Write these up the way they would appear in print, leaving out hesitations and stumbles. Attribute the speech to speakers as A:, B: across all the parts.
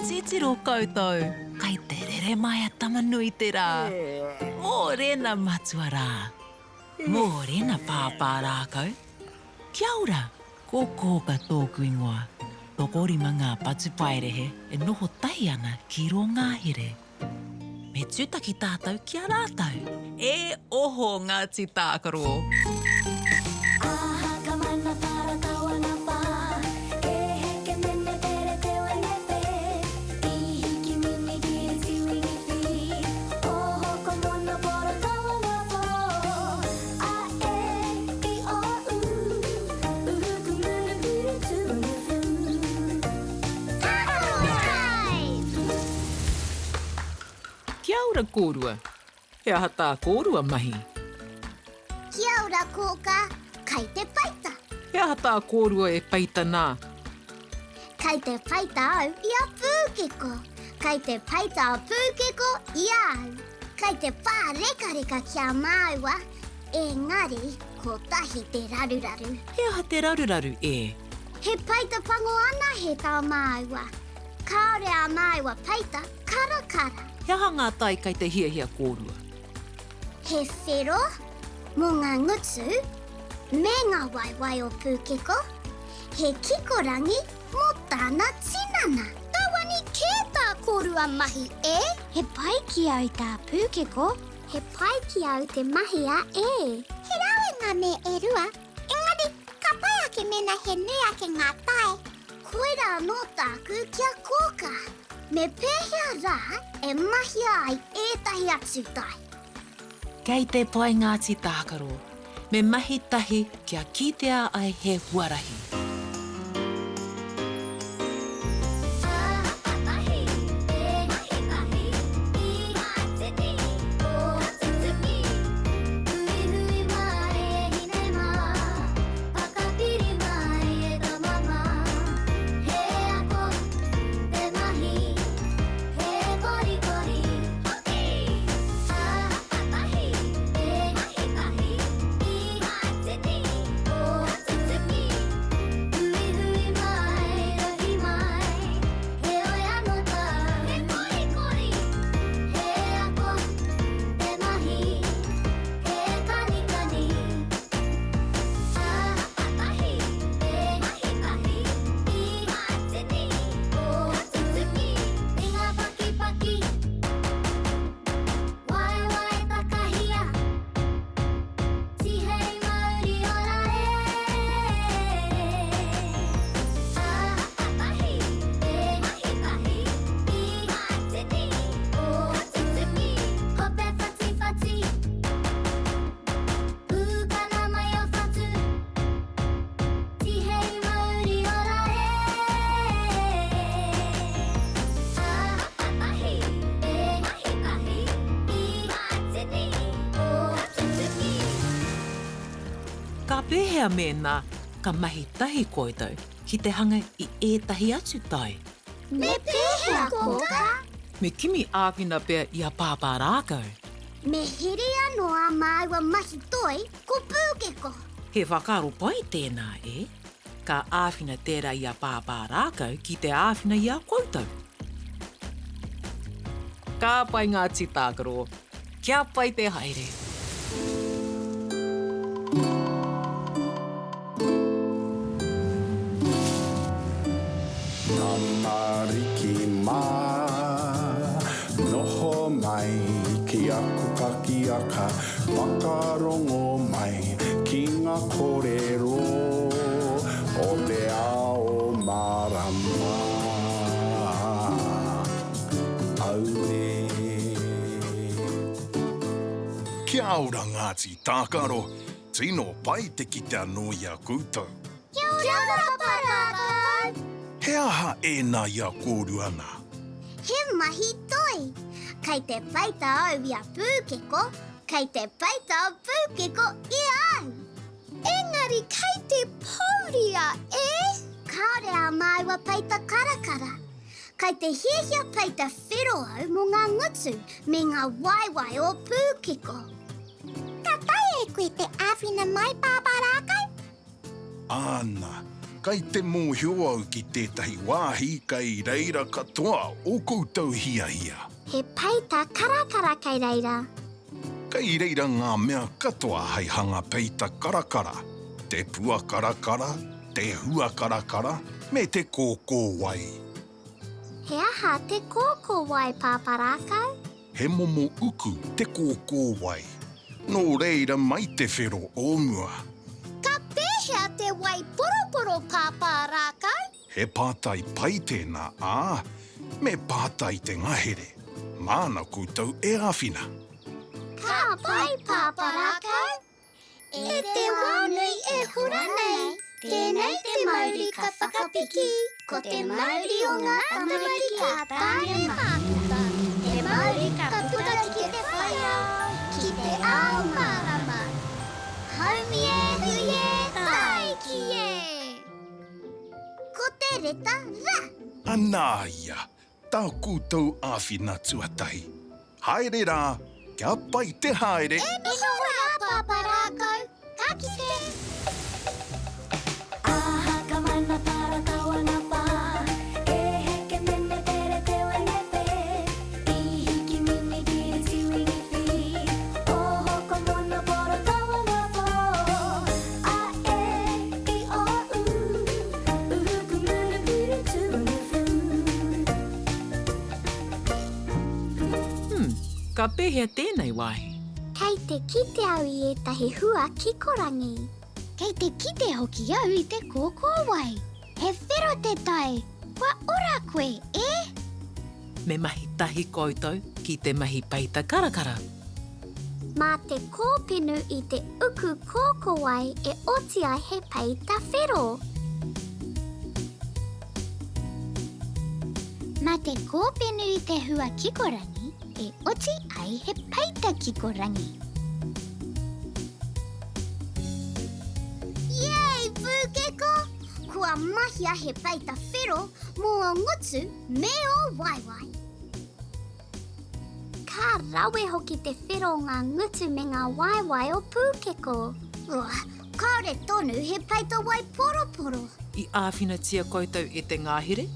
A: titiro koutou. Kai te rere mai a tamanui te rā. Mō rena matuara. Mō rena pāpā rākau. Kia ora, ko kōka tōku ingoa. Tōko rima ngā patu pairehe e noho tai ana ki ro ngāhere. Me tūtaki tātou ki a rātou. E oho Ngāti Tākaro. Kia ora kōrua. He aha tā kōrua mahi.
B: Kia ora kōka, kai te paita.
A: He aha tā kōrua e paita nā.
B: Kai te paita au i a pūkeko. Kai te paita o pūkeko i au. Kai te pā reka kia māua. Engari, ko tahi te raruraru.
A: He aha te raruraru e?
B: He paita pango ana he tau māua. Kaore a māua paita, karakara.
A: He aha ngā tai kai te hiahia kōrua?
B: He whero, mō ngā ngutu, me ngā waiwai o pūkeko. He kikorangi, mō tāna tinana. Tawani kē tā kōrua mahi e? He pai ki au tā pūkeko, he pai ki au te mahi a e. He rau e ngā me e rua, engari ka pai ake mena he nui ake ngā tai. Koira anō tāku kia kōka. Me pēhea rā e mahia ai ētahi atu tai.
A: Kei te pai Ngāti Tākaro. Me mahi tahi kia kitea ai he huarahi. Ka pēhea mēnā ka mahi tahi koutou ki te hanga i ētahi atu tai.
B: Me pēhea kōka.
A: Me kimi āwhina pēr i a pāpā rākau.
B: Me here anō a māua mahi toi ko pūkeko.
A: He whakaro pai tēnā e. Ka āwhina tērā i a pāpā rākau ki te āwhina i a koutou. Ka pai Ngāti Tākaro. Kia pai te haere.
C: Mariki mā, noho mai, ki aku kaki aka, whakarongo mai, ki ngā kōrero, o te ao marama. Aure.
D: Kia ora Ngāti Tākaro, tino pai te kite anō i a koutou.
B: Kia ora parākau.
D: He aha e nā i a kōrua nā?
B: He mahi toi. Kai te paita au i a pūkeko, kai te paita o pūkeko i au. Engari kai te pauria e? Kaore a māua paita karakara. Kai te hiahia paita whero au mō ngā ngutu me ngā waiwai o pūkeko. Ka tai e koe te āwhina mai pāpā rākau?
D: Āna, kai te mōhio au ki tētahi wāhi kai reira katoa o koutou hia hia.
B: He paita karakara kai reira.
D: Kai reira ngā mea katoa hei hanga peita karakara. Te pua karakara, te hua karakara, me te kōkō wai.
B: He aha te kōkō wai pāparākau?
D: He momo uku te kōkō wai. Nō reira mai te whero o mua.
B: Ka pēhea te wai poroporo pāparākau?
D: He pātai pai tēnā ā, me pātai te ngahere. Māna koutou e āwhina.
B: Ka pai pāparākau? E te wānui e hura nei, tēnei te mauri ka whakapiki, ko te mauri o ngā tamariki ka tāne mākuta. Te mauri ka puta ki te whaia, ki te ao marama. Haumi e hui e tai ki e. Ko te reta ra.
D: Anā ia, tā koutou āwhina tuatahi. Haere rā, kia pai te haere.
B: E miho rā pāparākau, ka kite.
E: Aha ka mana para kaua ngā pā, e heke mene tere te wenewhe, I hiki mini kiri tiwingi whi, o hoko mono poro kaua ngā pō, a e I o uhuku muna piri tūnu whu.
A: Ka pēhea tēnei wai.
B: Kei te kite au I etahi hua kikorangi. Kei te kite hoki au I te kōkō wai. He whero te tai. Kua ora koe, e?
A: Me mahi tahi koutou ki te mahi peita karakara.
B: Mā te kōpenu I te uku kōkō wai e oti ai he peita whero. Mā te kōpenu I te hua kikorangi e oti ai he peita kikorangi. Yay, pūkeko! Kua mahia he peita whero mō o ngutu me o waiwai. Ka rawe hoki te whero o ngā ngutu me ngā waiwai o pūkeko. Ua, kaore tonu he peita wai poroporo.
A: I āwhina tia koutou e te ngāhere.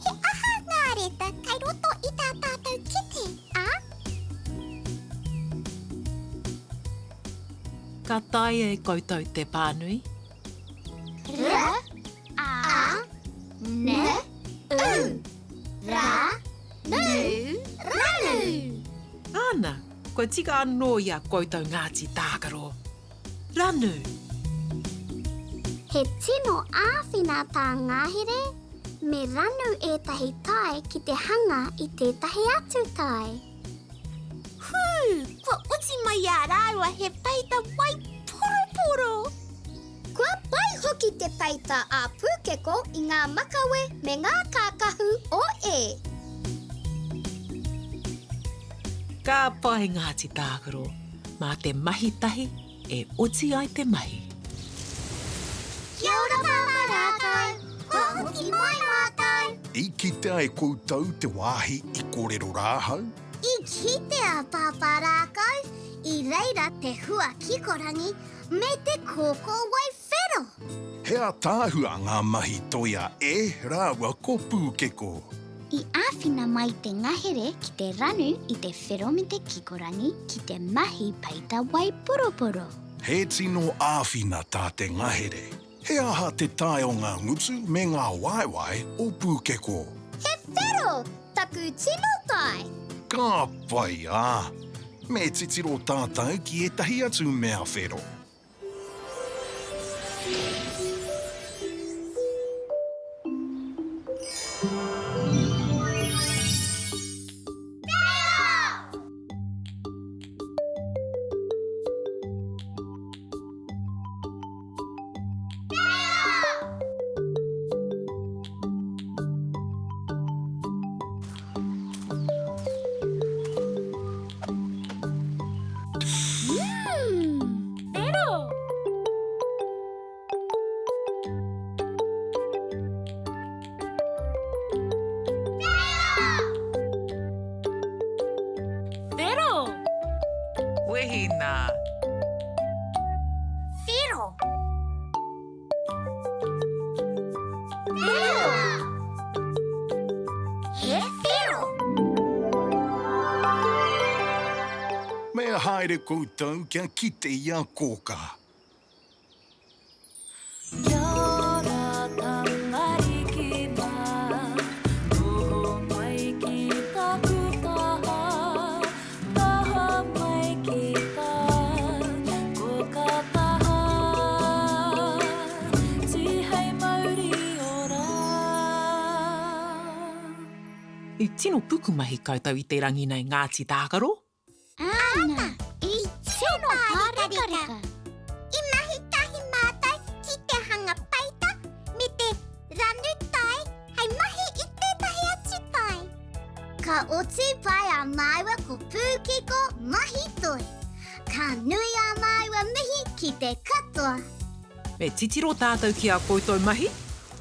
B: He aha ngā reta kai roto I tā tātou kite, a?
A: Ka taia e koutou te pānui.
B: R, a, n, u. Ra, nu, ranu.
A: Ana, koe tika anō ia koutou Ngāti Tākaro. Ranu.
B: He tino āwhina tā ngāhere, me ranu etahi tai ki te hanga I tētahi atu tai. Kua uti mai a rāua he peita wai poroporo. Kua pai hoki te peita a pūkeko I ngā makawe me ngā kākahu o e.
A: Ka pai Ngāti Tākaro, mā te mahi tahi e oti ai te mahi.
B: Kia ora pāparākau, kua hoki mai mātou.
D: I kite ai koutou te wāhi I kōrero rāhau.
B: I kite a pāparākau, I reira te hua kikorangi me te kōkō wai whero.
D: Hea tāhua ngā mahi toia e rāua ko pūkeko.
B: I āwhina mai te ngahere ki te ranu I te whero me te kikorangi ki te mahi peita wai poroporo.
D: He tino āwhina tā te ngahere. He aha te tae o ngā ngutu me ngā waiwai o pūkeko.
B: He whero, taku tino tai.
D: Ka pai ā. Me titiro tātou ki etahi atu mea whero.
A: Wehina.
B: Whero.
D: haere koutou kia kite ia kōka.
E: Kia ora tangariki mā, noho mai ki taku taha, taha mai ki tā, ko ka taha, tihei mauri ora.
A: I tino puku mahi koutou I te rangi nei Ngāti Tākaro.
B: Ana, I tino pārekareka. I mahi tahi mātai ki te hanga paita me te ranu tai hei mahi I tētahi atu tai. Ka otu pai a maiwa ko pūkeko mahi toi. Ka nui a maiwa mihi ki te katoa.
A: Me titiro tātou ki a koutou mahi.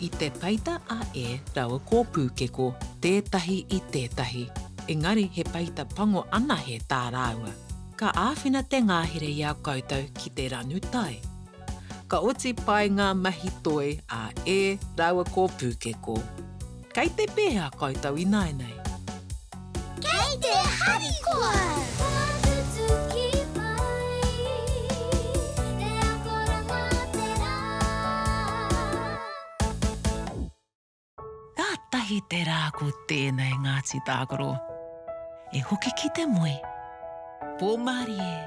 A: I te paita a e rawa ko pūkeko, tētahi I tētahi. Engari he paita pango ana he tā rāua. Ka āwhina te ngāhere I a koutou ki te ranu tai. Ka oti pai ngā mahi toi a e rawa ko pūkeko. Kei te pēhea koutou I nainei.
B: Kei te harikoa!
E: Whatutu ki mai, te akora ngā te rā.
A: Ātahi te rā ko tēnei Ngāti Tākaro. E hoki ki te moe. Pōmari e.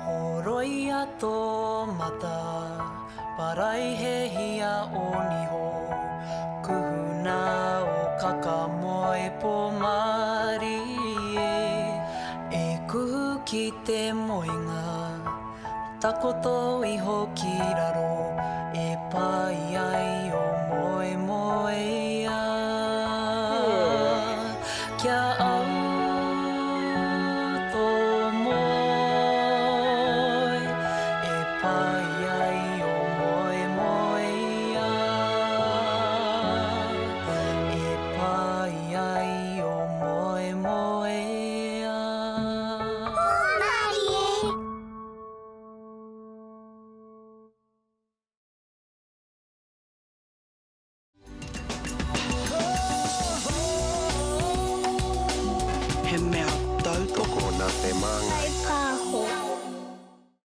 F: Horoia tō mata, parai he hia o niho. Kuhuna o kakamoe pōmari e. E kuhu ki te moenga, takoto iho ki raro. E pai ai